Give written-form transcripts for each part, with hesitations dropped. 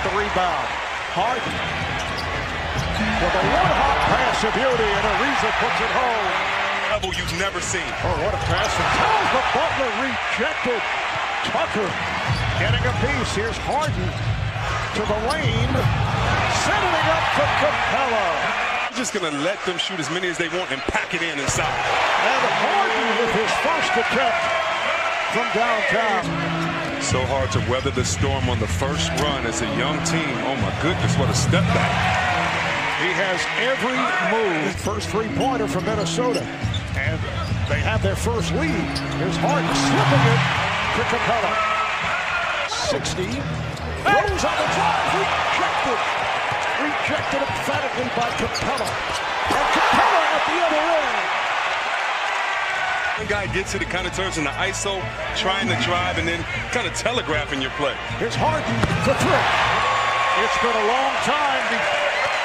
the rebound. Harden with a one-hop pass of beauty, and Ariza puts it home. Level you've never seen. Oh, what a pass from Towns, but Butler rejected. Tucker getting a piece. Here's Harden to the lane, setting it up for Capella. He's just going to let them shoot as many as they want and pack it in inside. And Harden with his first attempt from downtown. So hard to weather the storm on the first run as a young team. Oh my goodness, what a step back. He has every move. First three-pointer from Minnesota. And they have their first lead. Here's Harden slipping it to Capella. 60. Rose on the drive. Rejected. Rejected emphatically by Capella. And Capella at the other end. One guy gets it, it kind of turns into ISO, trying to drive and then kind of telegraphing your play. Here's Harden for three. It's been a long time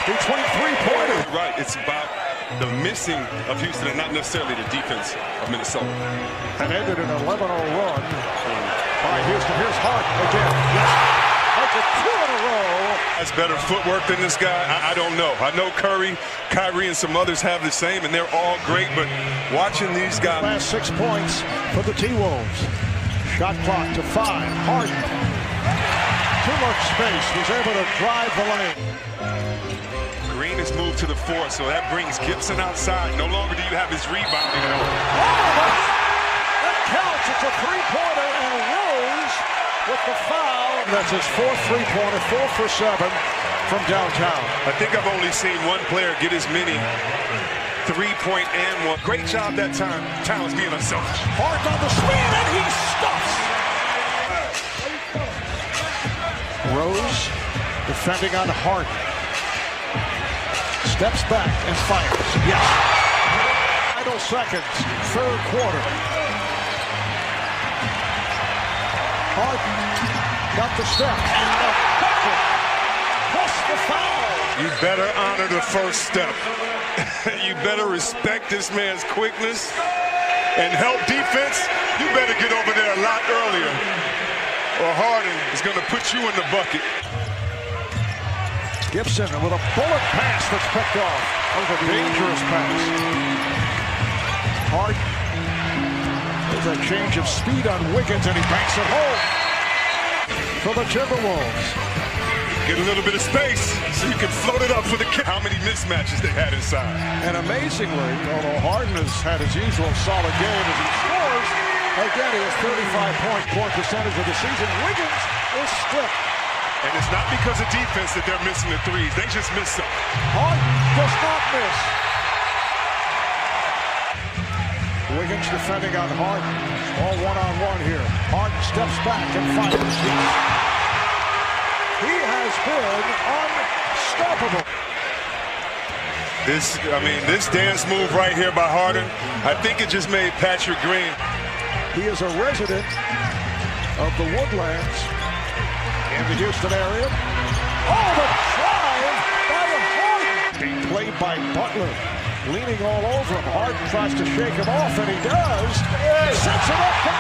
between three-pointers. Right, it's about the missing of Houston and not necessarily the defense of Minnesota. And ended an 11-0 run by Houston. Here's Harden again. Yes. That's a two in a row. Has better footwork than this guy? I don't know. I know Curry, Kyrie, and some others have the same, and they're all great, but watching these guys. Last 6 points for the T-Wolves. Shot clock to 5. Harden. Too much space. Was able to drive the lane. Green has moved to the 4, so that brings Gibson outside. No longer do you have his rebounding. That counts. It's a three-pointer, and Rose with the foul. That's his fourth three-pointer, 4 for 7 from downtown. I think I've only seen one player get as many three-point and one. Great job that time. Towns being unselfish. Harden on the spin, and he stuffs. Rose defending on Harden. Steps back and fires. Yes. Final seconds, third quarter. Harden got the step. And the bucket. Plus the foul. You better honor the first step. You better respect this man's quickness and help defense. You better get over there a lot earlier, or Harden is going to put you in the bucket. Gibson with a bullet pass that's picked off. That was a dangerous pass. Harden. There's a change of speed on Wiggins, and he banks it home for the Timberwolves. Get a little bit of space so you can float it up for the kick. How many mismatches they had inside. And amazingly, although Harden has had his usual solid game as he scores, again, he has 35-point percentage of the season. Wiggins is split. And it's not because of defense that they're missing the threes. They just miss some. Harden does not miss. Wiggins defending on Harden. All one-on-one here. Harden steps back and fires. He has been unstoppable. This dance move right here by Harden, I think it just made Patrick Green. He is a resident of the Woodlands in the Houston area. Oh, the drive by Harden. Being played by Butler, leaning all over him. Harden tries to shake him off, and he does. Sets it up for